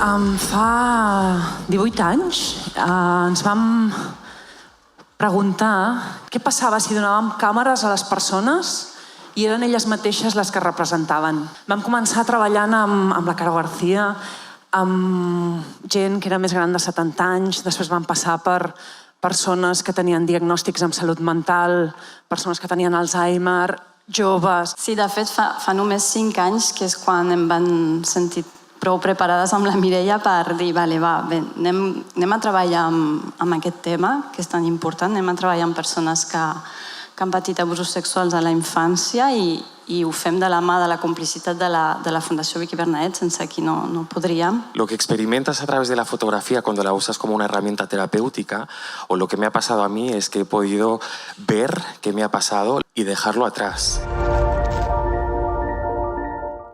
Fa 18 anys ens vam preguntar què passava si donàvem càmeres a les persones i eren elles mateixes les que representaven. Vam començar treballant amb la Caro García, amb gent que era més gran de 70 anys, després vam passar per persones que tenien diagnòstics en salut mental, persones que tenien Alzheimer, joves... Sí, de fet, fa només 5 anys que és quan em van sentir prou preparades amb la Mireia per dir vale, va, bé, anem a treballar amb aquest tema, que és tan important, anem a treballar amb persones que han patit abusos sexuals a la infància i ho fem de la mà de la complicitat de la Fundació Vicki Bernaet, sense qui no podríem. Lo que experimentas a través de la fotografía cuando la usas como una herramienta terapéutica, o lo que me ha pasado a mí, es que he podido ver qué me ha pasado y dejarlo atrás.